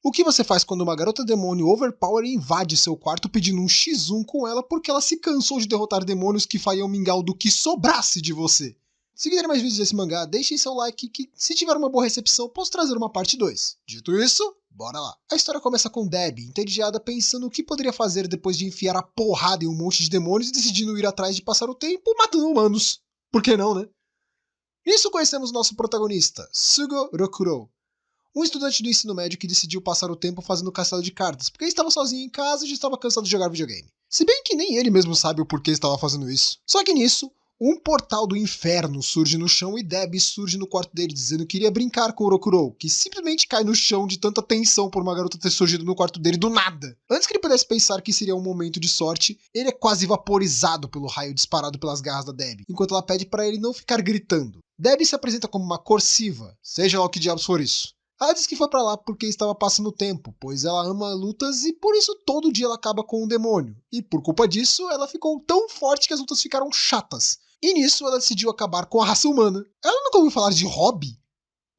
O que você faz quando uma garota demônio overpower invade seu quarto pedindo um X1 com ela porque ela se cansou de derrotar demônios que fariam mingau do que sobrasse de você? Se quiserem mais vídeos desse mangá, deixem seu like que, se tiver uma boa recepção, posso trazer uma parte 2. Dito isso, bora lá. A história começa com Debbie, entediada, pensando o que poderia fazer depois de enfiar a porrada em um monte de demônios e decidindo ir atrás de passar o tempo matando humanos. Por que não, né? Nisso conhecemos nosso protagonista, Sugo Rokuro, um estudante do ensino médio que decidiu passar o tempo fazendo castelo de cartas, porque estava sozinho em casa e já estava cansado de jogar videogame. Se bem que nem ele mesmo sabe o porquê estava fazendo isso. Só que nisso, um portal do inferno surge no chão e Debbie surge no quarto dele dizendo que iria brincar com o Rokuro, que simplesmente cai no chão de tanta tensão por uma garota ter surgido no quarto dele do nada. Antes que ele pudesse pensar que seria um momento de sorte, ele é quase vaporizado pelo raio disparado pelas garras da Debbie, enquanto ela pede para ele não ficar gritando. Debbie se apresenta como uma corsiva, seja lá o que diabos for isso. Ela diz que foi pra lá porque estava passando tempo, pois ela ama lutas e por isso todo dia ela acaba com um demônio. E por culpa disso, ela ficou tão forte que as lutas ficaram chatas. E nisso ela decidiu acabar com a raça humana. Ela nunca ouviu falar de hobby?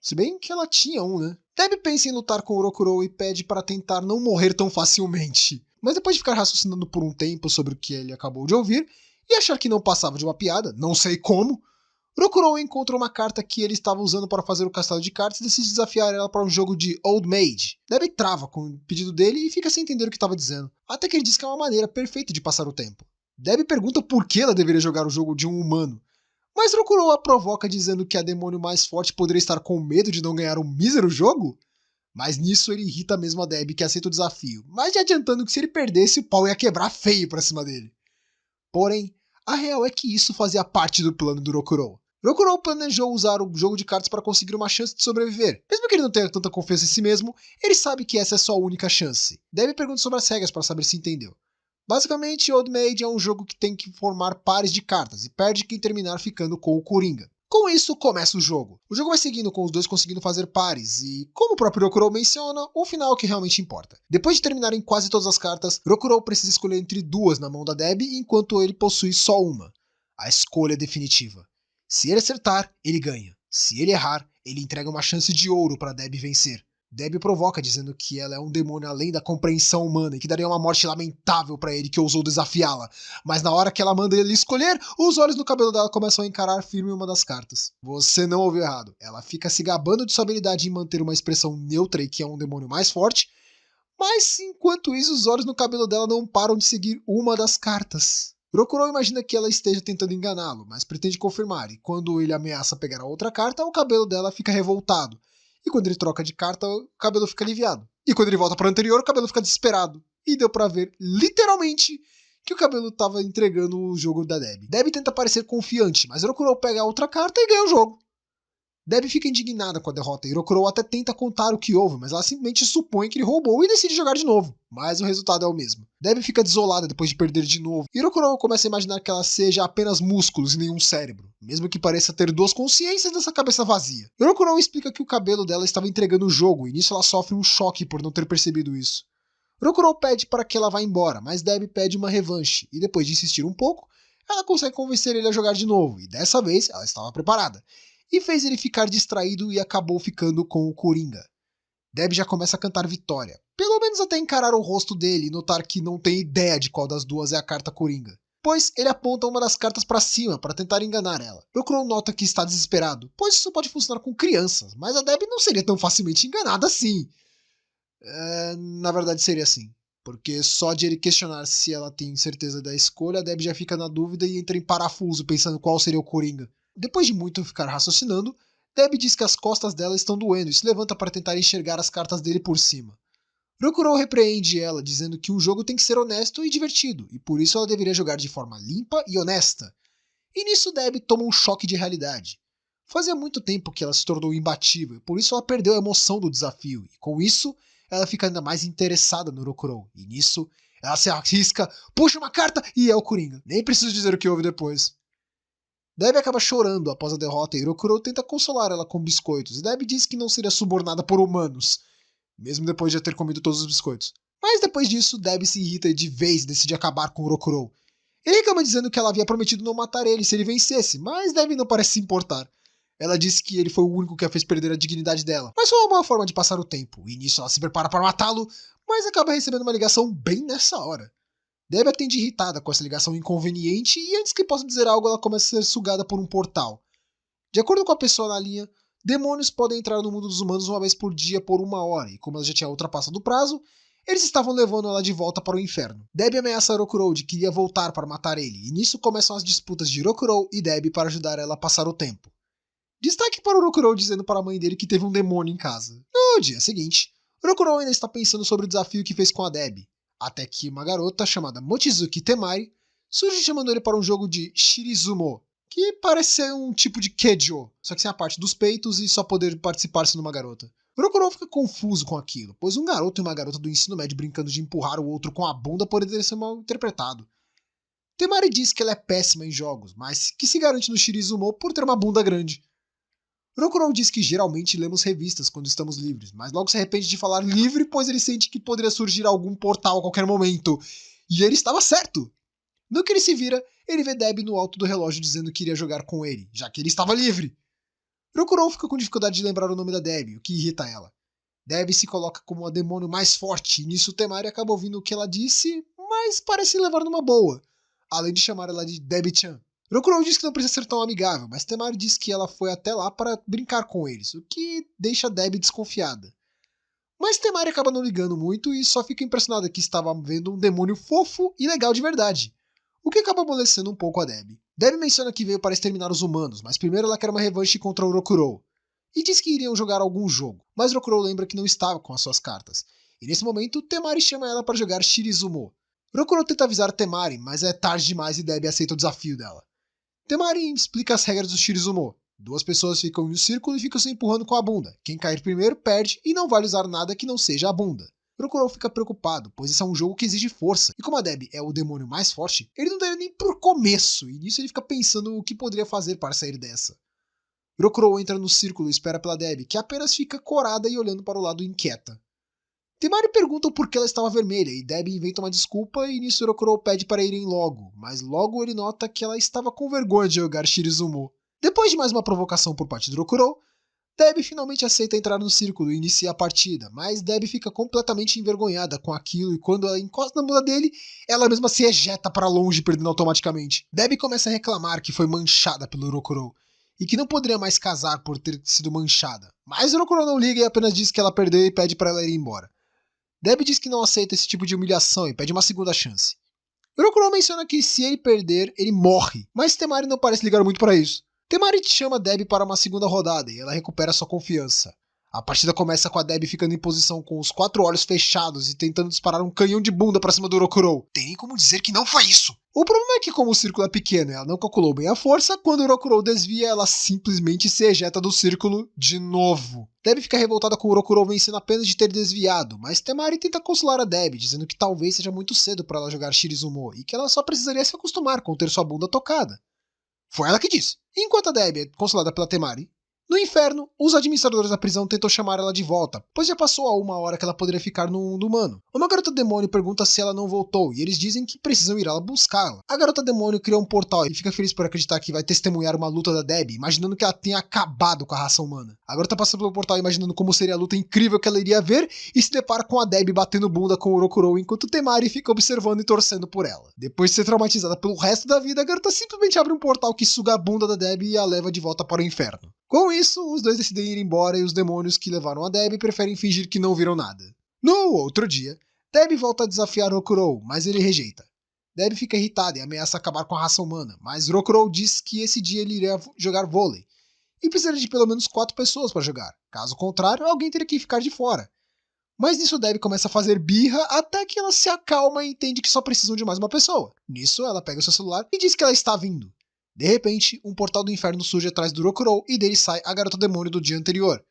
Se bem que ela tinha um, né? Debbie pensa em lutar com o Rokuro e pede para tentar não morrer tão facilmente. Mas depois de ficar raciocinando por um tempo sobre o que ele acabou de ouvir, e achar que não passava de uma piada, não sei como, Rokuro encontra uma carta que ele estava usando para fazer o castelo de cartas e decide desafiar ela para um jogo de Old Maid. Debbie trava com o pedido dele e fica sem entender o que estava dizendo, até que ele diz que é uma maneira perfeita de passar o tempo. Debbie pergunta por que ela deveria jogar o jogo de um humano, mas Rokuro a provoca dizendo que a demônio mais forte poderia estar com medo de não ganhar um mísero jogo? Mas nisso ele irrita mesmo a Debbie, que aceita o desafio, mas já adiantando que se ele perdesse o pau ia quebrar feio pra cima dele. Porém, a real é que isso fazia parte do plano do Rokuro. Rokuro planejou usar o jogo de cartas para conseguir uma chance de sobreviver. Mesmo que ele não tenha tanta confiança em si mesmo, ele sabe que essa é sua única chance. Debbie pergunta sobre as regras para saber se entendeu. Basicamente, Old Maid é um jogo que tem que formar pares de cartas e perde quem terminar ficando com o Coringa. Com isso, começa o jogo. O jogo vai seguindo com os dois conseguindo fazer pares e, como o próprio Rokuro menciona, o final é o que realmente importa. Depois de terminarem quase todas as cartas, Rokuro precisa escolher entre duas na mão da Debbie, enquanto ele possui só uma. A escolha definitiva. Se ele acertar, ele ganha. Se ele errar, ele entrega uma chance de ouro para Debbie vencer. Debbie provoca dizendo que ela é um demônio além da compreensão humana e que daria uma morte lamentável para ele que ousou desafiá-la. Mas na hora que ela manda ele escolher, os olhos no cabelo dela começam a encarar firme uma das cartas. Você não ouviu errado. Ela fica se gabando de sua habilidade em manter uma expressão neutra e que é um demônio mais forte, mas enquanto isso os olhos no cabelo dela não param de seguir uma das cartas. Rokuro imagina que ela esteja tentando enganá-lo, mas pretende confirmar, e quando ele ameaça pegar a outra carta, o cabelo dela fica revoltado. E quando ele troca de carta, o cabelo fica aliviado. E quando ele volta para o anterior, o cabelo fica desesperado. E deu pra ver, literalmente, que o cabelo tava entregando o jogo da Debbie. Debbie tenta parecer confiante, mas Rokuro pega a outra carta e ganha o jogo. Debbie fica indignada com a derrota e Rokuro até tenta contar o que houve, mas ela simplesmente supõe que ele roubou e decide jogar de novo. Mas o resultado é o mesmo. Debbie fica desolada depois de perder de novo e Rokuro começa a imaginar que ela seja apenas músculos e nenhum cérebro, mesmo que pareça ter duas consciências nessa cabeça vazia. Rokuro explica que o cabelo dela estava entregando o jogo e nisso ela sofre um choque por não ter percebido isso. Rokuro pede para que ela vá embora, mas Debbie pede uma revanche e depois de insistir um pouco, ela consegue convencer ele a jogar de novo e dessa vez ela estava preparada. E fez ele ficar distraído e acabou ficando com o Coringa. Debbie já começa a cantar vitória, pelo menos até encarar o rosto dele e notar que não tem ideia de qual das duas é a carta Coringa. Pois ele aponta uma das cartas para cima para tentar enganar ela. Rokuro nota que está desesperado, pois isso pode funcionar com crianças, mas a Debbie não seria tão facilmente enganada assim. Na verdade seria assim, porque só de ele questionar se ela tem certeza da escolha, a Debbie já fica na dúvida e entra em parafuso pensando qual seria o Coringa. Depois de muito ficar raciocinando, Debbie diz que as costas dela estão doendo e se levanta para tentar enxergar as cartas dele por cima. Rokuro repreende ela, dizendo que um jogo tem que ser honesto e divertido, e por isso ela deveria jogar de forma limpa e honesta. E nisso Debbie toma um choque de realidade. Fazia muito tempo que ela se tornou imbatível, e por isso ela perdeu a emoção do desafio, e com isso, ela fica ainda mais interessada no Rokuro, e nisso, ela se arrisca, puxa uma carta e é o Coringa. Nem preciso dizer o que houve depois. Debbie acaba chorando após a derrota e Rokuro tenta consolar ela com biscoitos, e Debbie diz que não seria subornada por humanos, mesmo depois de ter comido todos os biscoitos. Mas depois disso, Debbie se irrita de vez e decide acabar com o Rokuro. Ele reclama dizendo que ela havia prometido não matar ele se ele vencesse, mas Debbie não parece se importar. Ela disse que ele foi o único que a fez perder a dignidade dela, mas foi uma boa forma de passar o tempo, e nisso ela se prepara para matá-lo, mas acaba recebendo uma ligação bem nessa hora. Debbie atende irritada com essa ligação inconveniente e antes que possa dizer algo ela começa a ser sugada por um portal. De acordo com a pessoa na linha, demônios podem entrar no mundo dos humanos uma vez por dia por 1 hora, e como ela já tinha ultrapassado o prazo, eles estavam levando ela de volta para o inferno. Debbie ameaça Rokurou de que iria voltar para matar ele, e nisso começam as disputas de Rokurou e Debbie para ajudar ela a passar o tempo. Destaque para o Rokurou dizendo para a mãe dele que teve um demônio em casa. No dia seguinte, Rokurou ainda está pensando sobre o desafio que fez com a Debbie, até que uma garota chamada Mochizuki Temari surge chamando ele para um jogo de Shirizumo, que parece ser um tipo de Keijo, só que sem a parte dos peitos e só poder participar sendo uma garota. Rokurou fica confuso com aquilo, pois um garoto e uma garota do ensino médio brincando de empurrar o outro com a bunda poderia ser mal interpretado. Temari diz que ela é péssima em jogos, mas que se garante no Shirizumo por ter uma bunda grande. Rokurou diz que geralmente lemos revistas quando estamos livres, mas logo se arrepende de falar livre, pois ele sente que poderia surgir algum portal a qualquer momento. E ele estava certo! No que ele se vira, ele vê Debbie no alto do relógio dizendo que iria jogar com ele, já que ele estava livre. Rokurou fica com dificuldade de lembrar o nome da Debbie, o que irrita ela. Debbie se coloca como a demônio mais forte, e nisso Temari acaba ouvindo o que ela disse, mas parece levar numa boa, além de chamar ela de Debbie-chan. Rokurou diz que não precisa ser tão amigável, mas Temari diz que ela foi até lá para brincar com eles, o que deixa Debbie desconfiada. Mas Temari acaba não ligando muito e só fica impressionada que estava vendo um demônio fofo e legal de verdade, o que acaba amolecendo um pouco a Debbie. Debbie menciona que veio para exterminar os humanos, mas primeiro ela quer uma revanche contra o Rokurou, e diz que iriam jogar algum jogo, mas Rokurou lembra que não estava com as suas cartas, e nesse momento Temari chama ela para jogar Shirizumo. Rokurou tenta avisar Temari, mas é tarde demais e Debbie aceita o desafio dela. Temari explica as regras do Shirizumo. 2 pessoas ficam em um círculo e ficam se empurrando com a bunda. Quem cair primeiro perde e não vale usar nada que não seja a bunda. Rokurou fica preocupado, pois esse é um jogo que exige força, e como a Debbie é o demônio mais forte, ele não daria nem por começo, e nisso ele fica pensando o que poderia fazer para sair dessa. Rokurou entra no círculo e espera pela Debbie, que apenas fica corada e olhando para o lado inquieta. Temari pergunta por que ela estava vermelha, e Debbie inventa uma desculpa, e nisso Rokurou pede para irem logo, mas logo ele nota que ela estava com vergonha de jogar Shirizumo. Depois de mais uma provocação por parte de Rokurou, Debbie finalmente aceita entrar no círculo e inicia a partida, mas Debbie fica completamente envergonhada com aquilo e quando ela encosta na bunda dele, ela mesma se ejeta para longe, perdendo automaticamente. Debbie começa a reclamar que foi manchada pelo Rokurou e que não poderia mais casar por ter sido manchada, mas Rokurou não liga e apenas diz que ela perdeu e pede para ela ir embora. Debbie diz que não aceita esse tipo de humilhação e pede uma segunda chance. Rokurou menciona que se ele perder, ele morre, mas Temari não parece ligar muito para isso. Temari chama Debbie para uma segunda rodada e ela recupera sua confiança. A partida começa com a Debbie ficando em posição com os 4 olhos fechados e tentando disparar um canhão de bunda para cima do Rokurou. Tem nem como dizer que não foi isso! O problema é que como o círculo é pequeno e ela não calculou bem a força, quando o Rokurou desvia, ela simplesmente se ejeta do círculo de novo. Debbie fica revoltada com o Rokurou vencendo apenas de ter desviado, mas Temari tenta consolar a Debbie, dizendo que talvez seja muito cedo para ela jogar Shirizumo e que ela só precisaria se acostumar com ter sua bunda tocada. Foi ela que disse. Enquanto a Debbie é consolada pela Temari, no inferno, os administradores da prisão tentam chamar ela de volta, pois já passou a 1 hora que ela poderia ficar no mundo humano. Uma garota demônio pergunta se ela não voltou, e eles dizem que precisam ir lá buscá-la. A garota demônio cria um portal e fica feliz por acreditar que vai testemunhar uma luta da Debbie, imaginando que ela tenha acabado com a raça humana. A garota passa pelo portal imaginando como seria a luta incrível que ela iria ver, e se depara com a Debbie batendo bunda com o Rokurou, enquanto Temari fica observando e torcendo por ela. Depois de ser traumatizada pelo resto da vida, a garota simplesmente abre um portal que suga a bunda da Debbie e a leva de volta para o inferno. Com isso, os dois decidem ir embora e os demônios que levaram a Debbie preferem fingir que não viram nada. No outro dia, Debbie volta a desafiar Rokurou, mas ele rejeita. Debbie fica irritada e ameaça acabar com a raça humana, mas Rokurou diz que esse dia ele iria jogar vôlei e precisaria de pelo menos 4 pessoas para jogar. Caso contrário, alguém teria que ficar de fora. Mas nisso Debbie começa a fazer birra até que ela se acalma e entende que só precisam de mais uma pessoa. Nisso, ela pega o seu celular e diz que ela está vindo. De repente, um portal do inferno surge atrás do Rokurou e dele sai a garota demônio do dia anterior.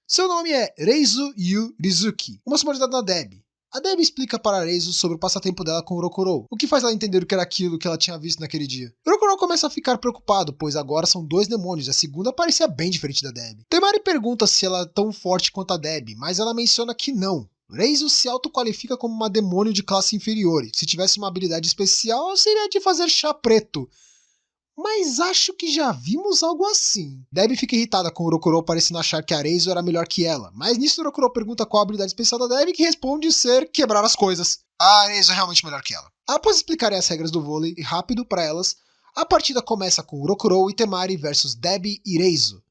Seu nome é Reizu Yu Rizuki, uma subordinada da Debbie. A Debbie explica para Reizu sobre o passatempo dela com o Rokurou, o que faz ela entender o que era aquilo que ela tinha visto naquele dia. Rokurou começa a ficar preocupado, pois agora são 2 demônios e a segunda parecia bem diferente da Debbie. Temari pergunta se ela é tão forte quanto a Debbie, mas ela menciona que não. Reizu se autoqualifica como uma demônio de classe inferior, e se tivesse uma habilidade especial seria de fazer chá preto. mas acho que já vimos algo assim. Debbie fica irritada com o Rokurou parecendo achar que Areizo era melhor que ela, mas nisso o Rokurou pergunta qual a habilidade especial da Debbie, que responde ser quebrar as coisas. A Areizo é realmente melhor que ela. Após explicarem as regras do vôlei rápido para elas, a partida começa com Rokurou e Temari versus Debbie e Reizo.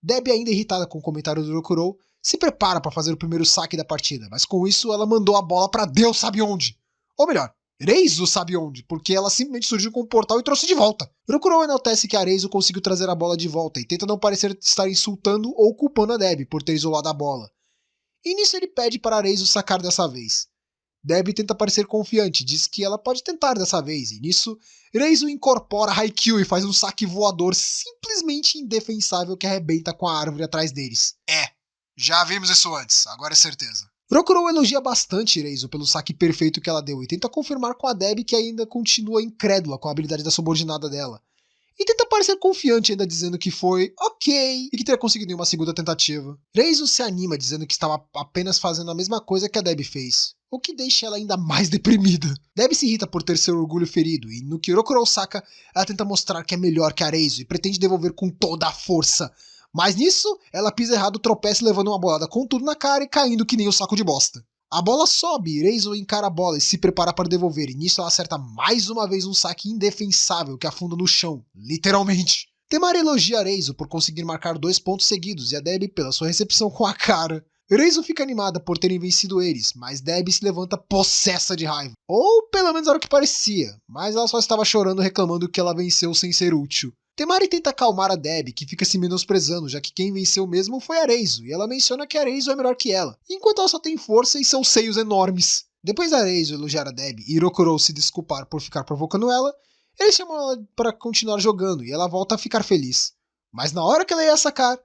Debbie, ainda irritada com o comentário do Rokurou, se prepara para fazer o primeiro saque da partida, mas com isso ela mandou a bola para Deus sabe onde. Ou melhor, Reizo sabe onde, porque ela simplesmente surgiu com o portal e trouxe de volta. Rokurou enaltece que a Reizo conseguiu trazer a bola de volta e tenta não parecer estar insultando ou culpando a Debbie por ter isolado a bola. E nisso ele pede para a Reizo sacar dessa vez. Debbie tenta parecer confiante, diz que ela pode tentar dessa vez, e nisso, Reizo incorpora Haikyuu e faz um saque voador simplesmente indefensável que arrebenta com a árvore atrás deles. Já vimos isso antes, agora é certeza. Rokurou elogia bastante Reizo pelo saque perfeito que ela deu e tenta confirmar com a Debbie que ainda continua incrédula com a habilidade da subordinada dela. E tenta parecer confiante ainda dizendo que foi ok e que teria conseguido em uma segunda tentativa. Reizo se anima dizendo que estava apenas fazendo a mesma coisa que a Debbie fez, o que deixa ela ainda mais deprimida. Debbie se irrita por ter seu orgulho ferido e no que Rokurou saca, ela tenta mostrar que é melhor que a Reizo e pretende devolver com toda a força. Mas nisso, ela pisa errado, tropeça levando uma bolada com tudo na cara e caindo que nem um saco de bosta. A bola sobe, Reizo encara a bola e se prepara para devolver, e nisso ela acerta mais uma vez um saque indefensável que afunda no chão, literalmente. Temari elogia Reizo por conseguir marcar 2 pontos seguidos e a Debbie pela sua recepção com a cara. Reizo fica animada por terem vencido eles, mas Debbie se levanta possessa de raiva. Ou pelo menos era o que parecia, mas ela só estava chorando reclamando que ela venceu sem ser útil. Temari tenta acalmar a Debbie, que fica se menosprezando, já que quem venceu mesmo foi a Reizo, e ela menciona que a Reizo é melhor que ela, enquanto ela só tem força e seus seios enormes. Depois da Reizo elogiar a Debbie e Rokurou se desculpar por ficar provocando ela, ele chama ela para continuar jogando e ela volta a ficar feliz. Mas na hora que ela ia sacar,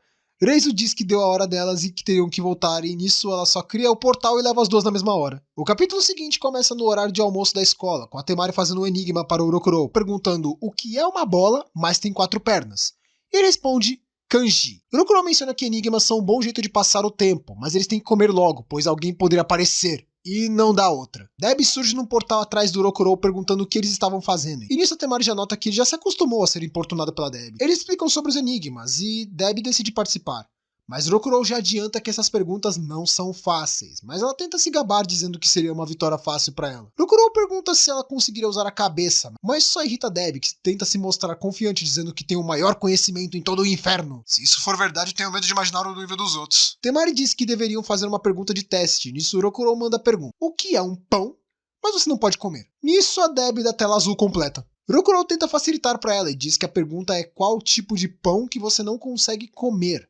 Reizo diz que deu a hora delas e que teriam que voltar, e nisso ela só cria o portal e leva as duas na mesma hora. O capítulo seguinte começa no horário de almoço da escola, com a Temari fazendo um enigma para o Rokurou, perguntando o que é uma bola, mas tem 4 pernas. E ele responde kanji. Rokurou menciona que enigmas são um bom jeito de passar o tempo, mas eles têm que comer logo, pois alguém poderia aparecer. E não dá outra. Debbie surge num portal atrás do Rokurou perguntando o que eles estavam fazendo. E nisso a Temari já nota que ele já se acostumou a ser importunado pela Debbie. Eles explicam sobre os enigmas e Debbie decide participar. Mas Rokurou já adianta que essas perguntas não são fáceis, mas ela tenta se gabar dizendo que seria uma vitória fácil para ela. Rokurou pergunta se ela conseguiria usar a cabeça, mas só irrita Debbie, que tenta se mostrar confiante dizendo que tem o maior conhecimento em todo o inferno. Se isso for verdade, tenho medo de imaginar o nível dos outros. Temari diz que deveriam fazer uma pergunta de teste, nisso Rokurou manda a pergunta: o que é um pão, mas você não pode comer? Nisso a Debbie da tela azul completa. Rokurou tenta facilitar para ela e diz que a pergunta é qual tipo de pão que você não consegue comer.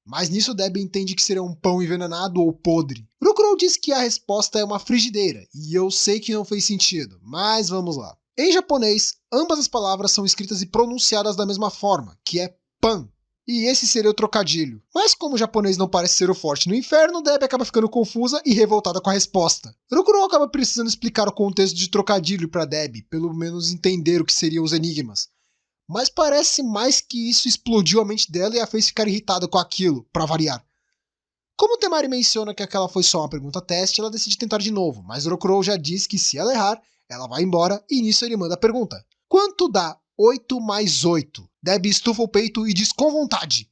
Mas nisso Debbie entende que seria um pão envenenado ou podre. Rokurou diz que a resposta é uma frigideira, e eu sei que não fez sentido, mas vamos lá. Em japonês, ambas as palavras são escritas e pronunciadas da mesma forma, que é pan, e esse seria o trocadilho. Mas como o japonês não parece ser o forte no inferno, Debbie acaba ficando confusa e revoltada com a resposta. Rokurou acaba precisando explicar o contexto de trocadilho para Debbie, pelo menos entender o que seriam os enigmas. Mas parece mais que isso explodiu a mente dela e a fez ficar irritada com aquilo, pra variar. Como Temari menciona que aquela foi só uma pergunta teste, ela decide tentar de novo, mas Rokurou já diz que se ela errar, ela vai embora e nisso ele manda a pergunta: quanto dá 8 mais 8? Debbie estufa o peito e diz com vontade: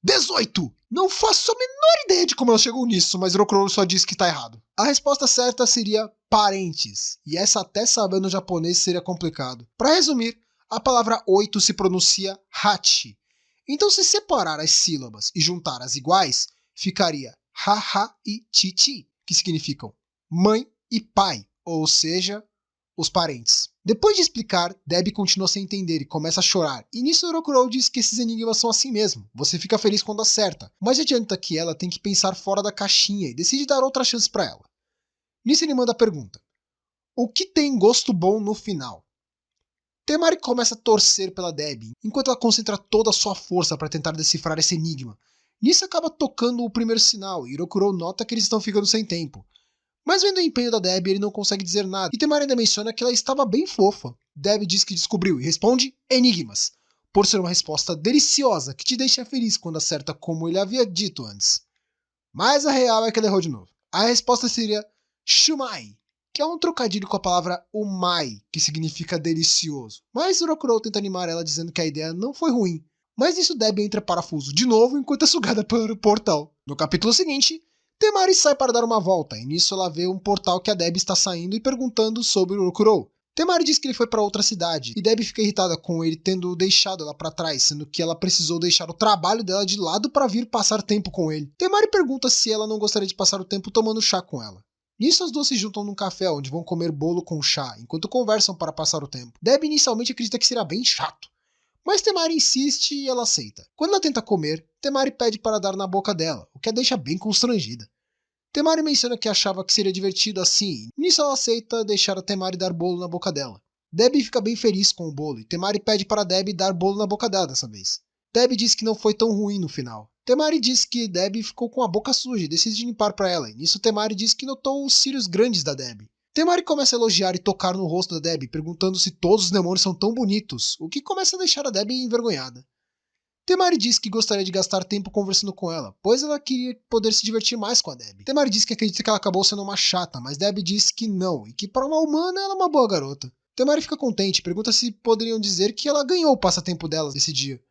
18! Não faço a menor ideia de como ela chegou nisso, mas Rokurou só diz que tá errado. A resposta certa seria parentes, e essa até sabendo japonês seria complicado. Para resumir, a palavra 8 se pronuncia hachi. Então, se separar as sílabas e juntar as iguais, ficaria haha e chichi, que significam mãe e pai, ou seja, os parentes. Depois de explicar, Debbie continua sem entender e começa a chorar. E nisso Rokurou diz que esses enigmas são assim mesmo. Você fica feliz quando acerta. Mas adianta que ela tem que pensar fora da caixinha e decide dar outra chance para ela. Nisso ele manda a pergunta: o que tem gosto bom no final? Temari começa a torcer pela Debbie, enquanto ela concentra toda a sua força para tentar decifrar esse enigma. Nisso acaba tocando o primeiro sinal, e Rokurou nota que eles estão ficando sem tempo. Mas vendo o empenho da Debbie, ele não consegue dizer nada, e Temari ainda menciona que ela estava bem fofa. Debbie diz que descobriu e responde enigmas, por ser uma resposta deliciosa que te deixa feliz quando acerta como ele havia dito antes. Mas a real é que ela errou de novo. A resposta seria shumai, que é um trocadilho com a palavra umai, que significa delicioso. Mas Rokurou tenta animar ela dizendo que a ideia não foi ruim. Mas nisso Debbie entra parafuso de novo enquanto é sugada pelo portal. No capítulo seguinte, Temari sai para dar uma volta, e nisso ela vê um portal que a Debbie está saindo e perguntando sobre o Rokurou. Temari diz que ele foi para outra cidade, e Debbie fica irritada com ele tendo deixado ela para trás, sendo que ela precisou deixar o trabalho dela de lado para vir passar tempo com ele. Temari pergunta se ela não gostaria de passar o tempo tomando chá com ela. Nisso as duas se juntam num café onde vão comer bolo com chá, enquanto conversam para passar o tempo. Debbie inicialmente acredita que será bem chato, mas Temari insiste e ela aceita. Quando ela tenta comer, Temari pede para dar na boca dela, o que a deixa bem constrangida. Temari menciona que achava que seria divertido assim, e nisso ela aceita deixar a Temari dar bolo na boca dela. Debbie fica bem feliz com o bolo, e Temari pede para Debbie dar bolo na boca dela dessa vez. Debbie diz que não foi tão ruim no final. Temari diz que Debbie ficou com a boca suja e decide limpar para ela, e nisso Temari diz que notou os cílios grandes da Debbie. Temari começa a elogiar e tocar no rosto da Debbie, perguntando se todos os demônios são tão bonitos, o que começa a deixar a Debbie envergonhada. Temari diz que gostaria de gastar tempo conversando com ela, pois ela queria poder se divertir mais com a Debbie. Temari diz que acredita que ela acabou sendo uma chata, mas Debbie diz que não, e que para uma humana ela é uma boa garota. Temari fica contente e pergunta se poderiam dizer que ela ganhou o passatempo delas esse dia.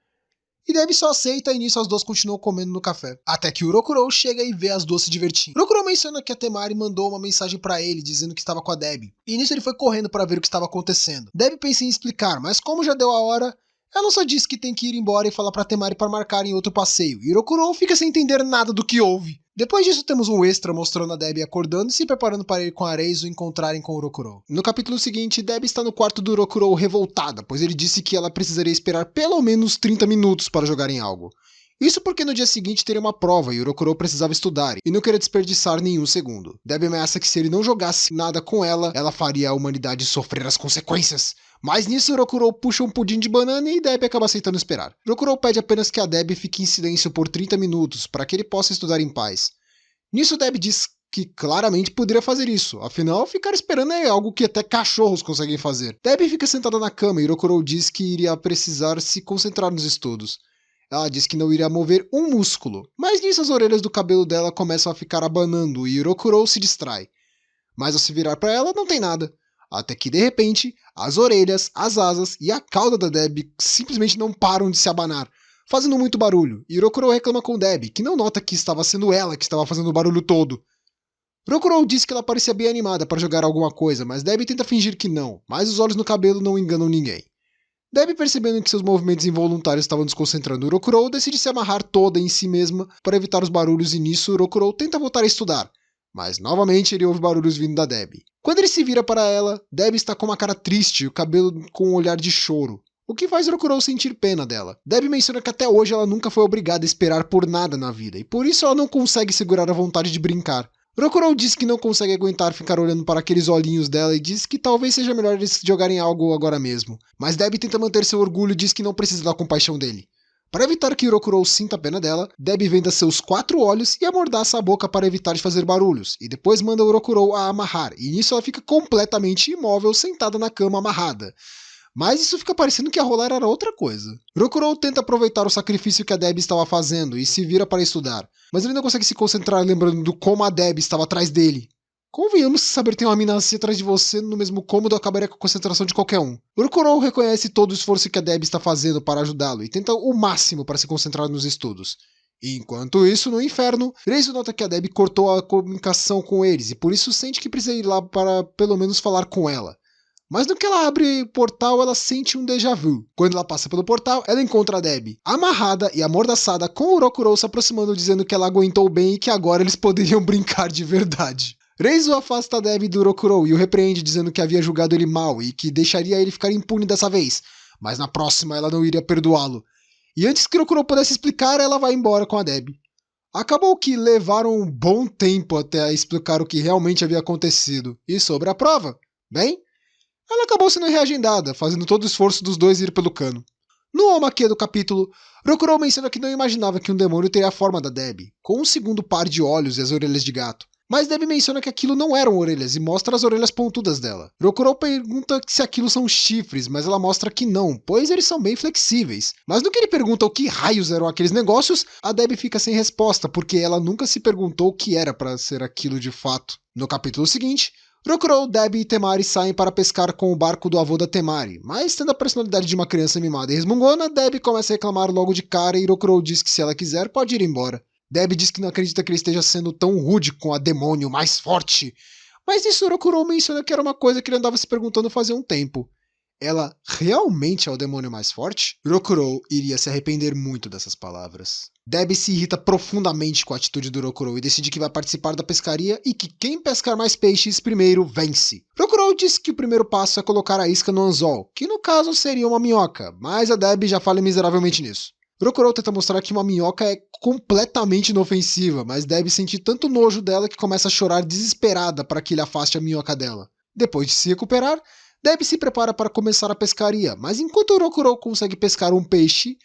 E Debbie só aceita e nisso as duas continuam comendo no café. Até que o Rokurou chega e vê as duas se divertindo. Rokurou menciona que a Temari mandou uma mensagem pra ele dizendo que estava com a Debbie. E nisso ele foi correndo para ver o que estava acontecendo. Debbie pensa em explicar, mas como já deu a hora, ela só diz que tem que ir embora e falar pra Temari para marcarem outro passeio. E Rokurou fica sem entender nada do que houve. Depois disso temos um extra mostrando a Debbie acordando e se preparando para ir com a Reizo encontrarem com o Rokurou. No capítulo seguinte, Debbie está no quarto do Rokurou revoltada, pois ele disse que ela precisaria esperar pelo menos 30 minutos para jogarem algo. Isso porque no dia seguinte teria uma prova e o Rokurou precisava estudar e não queria desperdiçar nenhum segundo. Debbie ameaça que se ele não jogasse nada com ela, ela faria a humanidade sofrer as consequências. Mas nisso o Rokurou puxa um pudim de banana e Debbie acaba aceitando esperar. Rokurou pede apenas que a Debbie fique em silêncio por 30 minutos, para que ele possa estudar em paz. Nisso Debbie diz que claramente poderia fazer isso, afinal ficar esperando é algo que até cachorros conseguem fazer. Debbie fica sentada na cama e Rokurou diz que iria precisar se concentrar nos estudos. Ela diz que não iria mover um músculo, mas nisso as orelhas do cabelo dela começam a ficar abanando e Rokurou se distrai. Mas ao se virar para ela não tem nada. Até que, de repente, as orelhas, as asas e a cauda da Debbie simplesmente não param de se abanar, fazendo muito barulho, e Rokurou reclama com Debbie, que não nota que estava sendo ela que estava fazendo o barulho todo. Rokurou diz que ela parecia bem animada para jogar alguma coisa, mas Debbie tenta fingir que não, mas os olhos no cabelo não enganam ninguém. Debbie, percebendo que seus movimentos involuntários estavam desconcentrando Rokurou, decide se amarrar toda em si mesma para evitar os barulhos e nisso Rokurou tenta voltar a estudar. Mas novamente ele ouve barulhos vindo da Debbie. Quando ele se vira para ela, Debbie está com uma cara triste e o cabelo com um olhar de choro, o que faz Rokurou sentir pena dela. Debbie menciona que até hoje ela nunca foi obrigada a esperar por nada na vida, e por isso ela não consegue segurar a vontade de brincar. Rokurou diz que não consegue aguentar ficar olhando para aqueles olhinhos dela e diz que talvez seja melhor eles jogarem algo agora mesmo. Mas Debbie tenta manter seu orgulho e diz que não precisa da compaixão dele. Para evitar que Rokurou sinta a pena dela, Debbie venda seus 4 olhos e amordaça a boca para evitar de fazer barulhos, e depois manda o Rokurou a amarrar, e nisso ela fica completamente imóvel sentada na cama amarrada. Mas isso fica parecendo que a rolar era outra coisa. Rokurou tenta aproveitar o sacrifício que a Debbie estava fazendo e se vira para estudar, mas ele não consegue se concentrar lembrando do como a Debbie estava atrás dele. Convenhamos que saber ter uma mina assim atrás de você no mesmo cômodo acabaria com a concentração de qualquer um. Rokurou reconhece todo o esforço que a Debbie está fazendo para ajudá-lo e tenta o máximo para se concentrar nos estudos. Enquanto isso, no inferno, Reizo nota que a Debbie cortou a comunicação com eles e por isso sente que precisa ir lá para pelo menos falar com ela. Mas no que ela abre o portal, ela sente um déjà vu. Quando ela passa pelo portal, ela encontra a Debbie, amarrada e amordaçada com o Rokurou se aproximando dizendo que ela aguentou bem e que agora eles poderiam brincar de verdade. Reizo afasta a Debbie do Rokurou e o repreende dizendo que havia julgado ele mal e que deixaria ele ficar impune dessa vez, mas na próxima ela não iria perdoá-lo. E antes que Rokurou pudesse explicar, ela vai embora com a Debbie. Acabou que levaram um bom tempo até explicar o que realmente havia acontecido. E sobre a prova? Bem, ela acabou sendo reagendada, fazendo todo o esforço dos dois ir pelo cano. No omakê do capítulo, Rokurou menciona que não imaginava que um demônio teria a forma da Debbie, com um segundo par de olhos e as orelhas de gato. Mas Debbie menciona que aquilo não eram orelhas e mostra as orelhas pontudas dela. Rokurou pergunta se aquilo são chifres, mas ela mostra que não, pois eles são bem flexíveis. Mas no que ele pergunta o que raios eram aqueles negócios, a Debbie fica sem resposta, porque ela nunca se perguntou o que era para ser aquilo de fato. No capítulo seguinte, Rokurou, Debbie e Temari saem para pescar com o barco do avô da Temari, mas tendo a personalidade de uma criança mimada e resmungona, Debbie começa a reclamar logo de cara e Rokurou diz que se ela quiser pode ir embora. Debbie diz que não acredita que ele esteja sendo tão rude com a demônio mais forte, mas nisso Rokurou menciona que era uma coisa que ele andava se perguntando fazia um tempo. Ela realmente é o demônio mais forte? Rokurou iria se arrepender muito dessas palavras. Debbie se irrita profundamente com a atitude do Rokurou e decide que vai participar da pescaria e que quem pescar mais peixes primeiro vence. Rokurou diz que o primeiro passo é colocar a isca no anzol, que no caso seria uma minhoca, mas a Debbie já falha miseravelmente nisso. Rokurou tenta mostrar que uma minhoca é completamente inofensiva, mas Debbie sente tanto nojo dela que começa a chorar desesperada para que ele afaste a minhoca dela. Depois de se recuperar, Debbie se prepara para começar a pescaria, mas enquanto o Rokurou consegue pescar um peixe,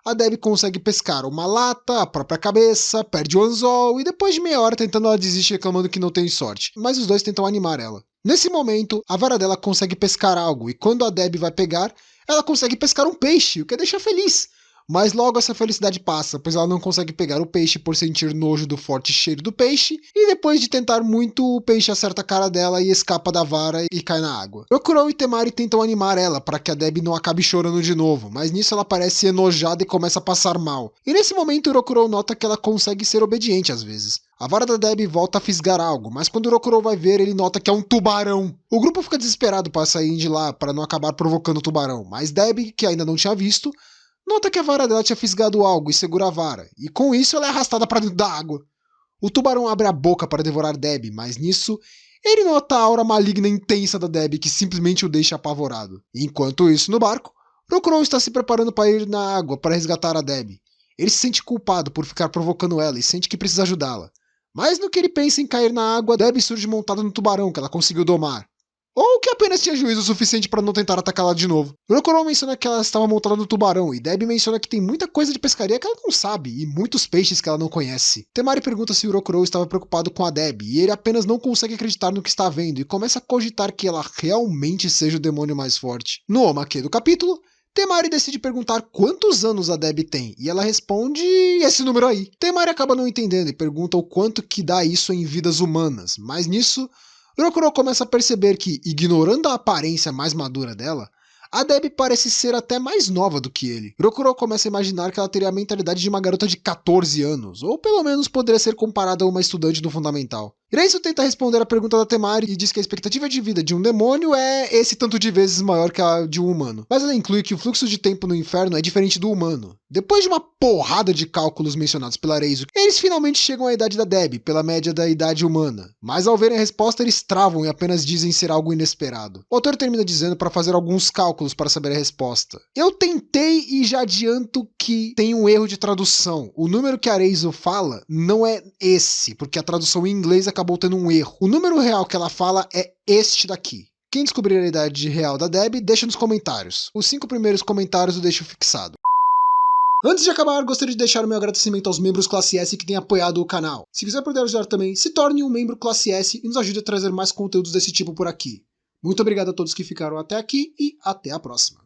a Debbie consegue pescar uma lata, a própria cabeça, perde o anzol e depois de meia hora tentando ela desiste reclamando que não tem sorte, mas os dois tentam animar ela. Nesse momento, a vara dela consegue pescar algo e quando a Debbie vai pegar, ela consegue pescar um peixe, o que a deixa feliz. Mas logo essa felicidade passa, pois ela não consegue pegar o peixe por sentir nojo do forte cheiro do peixe, e depois de tentar muito, o peixe acerta a cara dela e escapa da vara e cai na água. Rokurou e Temari tentam animar ela para que a Debbie não acabe chorando de novo, mas nisso ela parece enojada e começa a passar mal. E nesse momento Rokurou nota que ela consegue ser obediente às vezes. A vara da Debbie volta a fisgar algo, mas quando Rokurou vai ver, ele nota que é um tubarão. O grupo fica desesperado para sair de lá, para não acabar provocando o tubarão, mas Debbie, que ainda não tinha visto, nota que a vara dela tinha fisgado algo e segura a vara, e com isso ela é arrastada para dentro da água. O tubarão abre a boca para devorar Debbie, mas nisso ele nota a aura maligna e intensa da Debbie que simplesmente o deixa apavorado. Enquanto isso, no barco, Rokurou está se preparando para ir na água para resgatar a Debbie. Ele se sente culpado por ficar provocando ela e sente que precisa ajudá-la. Mas no que ele pensa em cair na água, Debbie surge montada no tubarão que ela conseguiu domar. Ou que apenas tinha juízo suficiente para não tentar atacá-la de novo. Rokurou menciona que ela estava montada no tubarão, e Debbie menciona que tem muita coisa de pescaria que ela não sabe, e muitos peixes que ela não conhece. Temari pergunta se o Rokurou estava preocupado com a Debbie, e ele apenas não consegue acreditar no que está vendo, e começa a cogitar que ela realmente seja o demônio mais forte. No omakê do capítulo, Temari decide perguntar quantos anos a Debbie tem, e ela responde esse número aí. Temari acaba não entendendo e pergunta o quanto que dá isso em vidas humanas, mas nisso Rokurou começa a perceber que, ignorando a aparência mais madura dela, a Debbie parece ser até mais nova do que ele. Rokurou começa a imaginar que ela teria a mentalidade de uma garota de 14 anos, ou pelo menos poderia ser comparada a uma estudante do fundamental. Reizo tenta responder a pergunta da Temari e diz que a expectativa de vida de um demônio é esse tanto de vezes maior que a de um humano. Mas ela inclui que o fluxo de tempo no inferno é diferente do humano. Depois de uma porrada de cálculos mencionados pela Reizo, eles finalmente chegam à idade da Debbie, pela média da idade humana. Mas ao verem a resposta, eles travam e apenas dizem ser algo inesperado. O autor termina dizendo para fazer alguns cálculos para saber a resposta. Eu tentei e já adianto que tem um erro de tradução. O número que a Reizo fala não é esse, porque a tradução em inglês acabou tendo um erro. O número real que ela fala é este daqui. Quem descobrir a idade real da Debbie, deixa nos comentários. Os 5 primeiros comentários eu deixo fixado. Antes de acabar, gostaria de deixar o meu agradecimento aos membros Classe S que têm apoiado o canal. Se quiser poder ajudar também, se torne um membro Classe S e nos ajude a trazer mais conteúdos desse tipo por aqui. Muito obrigado a todos que ficaram até aqui e até a próxima.